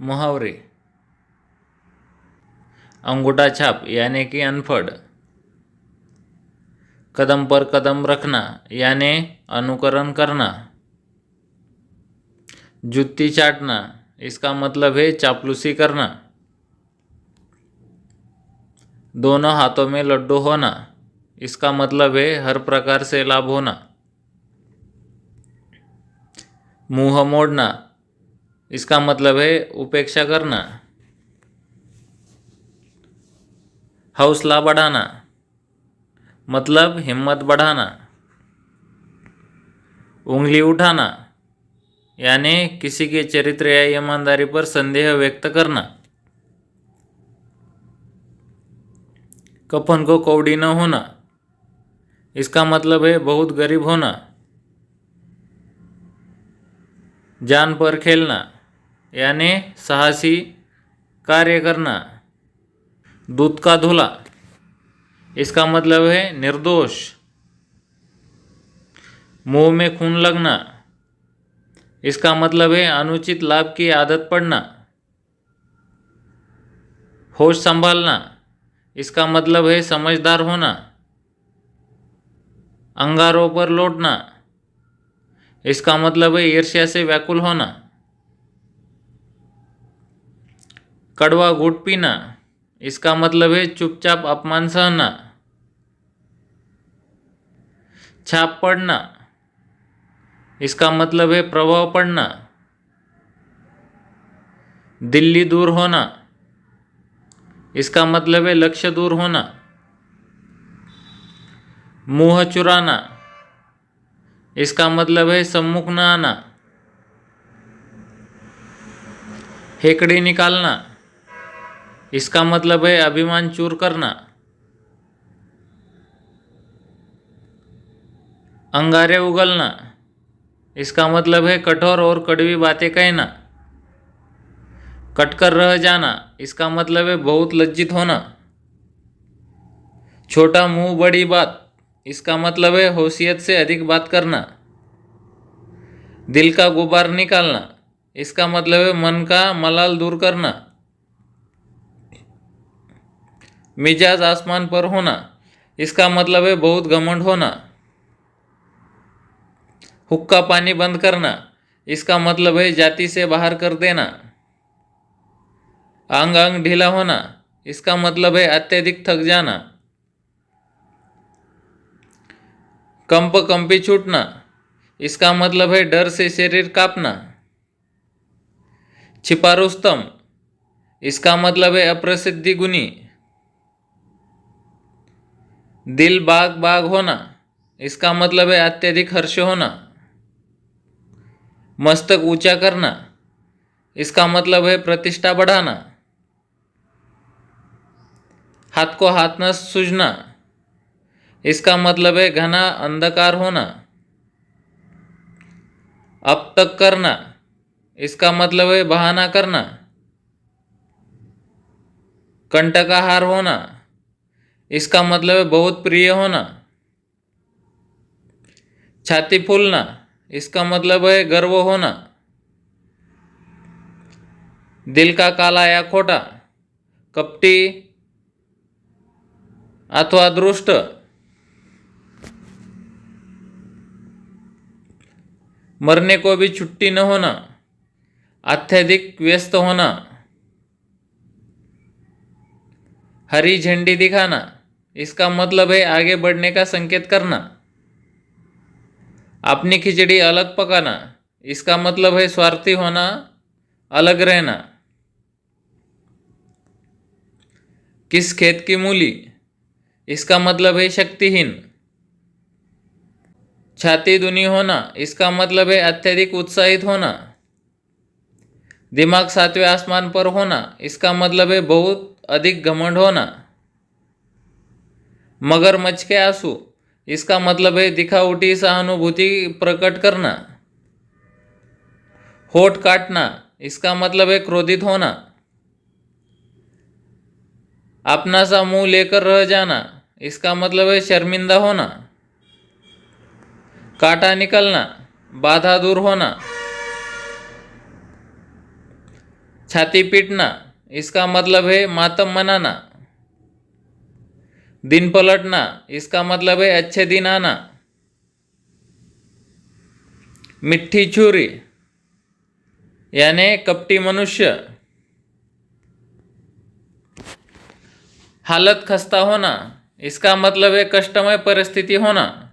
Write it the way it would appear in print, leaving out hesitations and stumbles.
मुहावरे। अंगूठा छाप यानी कि अनपढ़। कदम पर कदम रखना यानी अनुकरण करना। जुत्ती चाटना इसका मतलब है चापलूसी करना। दोनों हाथों में लड्डू होना इसका मतलब है हर प्रकार से लाभ होना। मुंह मोड़ना इसका मतलब है उपेक्षा करना। हौसला बढ़ाना मतलब हिम्मत बढ़ाना। उंगली उठाना यानी किसी के चरित्र या ईमानदारी पर संदेह व्यक्त करना। कफन को कौड़ी न होना इसका मतलब है बहुत गरीब होना। जान पर खेलना यानी साहसी कार्य करना। दूध का धुला इसका मतलब है निर्दोष। मुंह में खून लगना इसका मतलब है अनुचित लाभ की आदत पड़ना। होश संभालना इसका मतलब है समझदार होना। अंगारों पर लौटना इसका मतलब है ईर्ष्या से व्याकुल होना। कड़वा घूंट पीना इसका मतलब है चुपचाप अपमान सहना। छाप पड़ना इसका मतलब है प्रभाव पड़ना। दिल्ली दूर होना इसका मतलब है लक्ष्य दूर होना। मुंह चुराना इसका मतलब है सम्मुख न आना। हेकड़ी निकालना इसका मतलब है अभिमान चूर करना। अंगारे उगलना इसका मतलब है कठोर और कड़वी बातें कहना। कटकर रह जाना इसका मतलब है बहुत लज्जित होना। छोटा मुंह बड़ी बात इसका मतलब है होशियत से अधिक बात करना। दिल का गुबार निकालना इसका मतलब है मन का मलाल दूर करना। मिजाज आसमान पर होना इसका मतलब है बहुत घमंड होना। हुक्का पानी बंद करना इसका मतलब है जाति से बाहर कर देना। अंग अंग ढीला होना इसका मतलब है अत्यधिक थक जाना। कंप कंपी छूटना इसका मतलब है डर से शरीर कांपना। छिपा रुस्तम इसका मतलब है अप्रसिद्धि गुनी। दिल बाग बाग होना इसका मतलब है अत्यधिक हर्ष होना। मस्तक ऊंचा करना इसका मतलब है प्रतिष्ठा बढ़ाना। हाथ को हाथ न सूझना इसका मतलब है घना अंधकार होना। अब तक करना इसका मतलब है बहाना करना। कंटकाहार होना इसका मतलब है बहुत प्रिय होना। छाती फूलना इसका मतलब है गर्व होना। दिल का काला या खोटा कपटी अथवा दुष्ट। मरने को भी छुट्टी न होना अत्यधिक व्यस्त होना। हरी झंडी दिखाना इसका मतलब है आगे बढ़ने का संकेत करना। अपनी खिचड़ी अलग पकाना इसका मतलब है स्वार्थी होना अलग रहना। किस खेत की मूली इसका मतलब है शक्तिहीन। छाती दुनी होना इसका मतलब है अत्यधिक उत्साहित होना। दिमाग सातवें आसमान पर होना इसका मतलब है बहुत अधिक घमंड होना। मगरमच्छ के आंसू इसका मतलब है दिखावटी सहानुभूति प्रकट करना। होठ काटना इसका मतलब है क्रोधित होना। अपना सा मुंह लेकर रह जाना इसका मतलब है शर्मिंदा होना। कांटा निकलना बाधा दूर होना। छाती पीटना, इसका मतलब है मातम मनाना। दिन पलटना, इसका मतलब है अच्छे दिन आना। मिट्टी छुरी यानी कपटी मनुष्य। हालत खस्ता होना, इसका मतलब है कष्टमय परिस्थिति होना।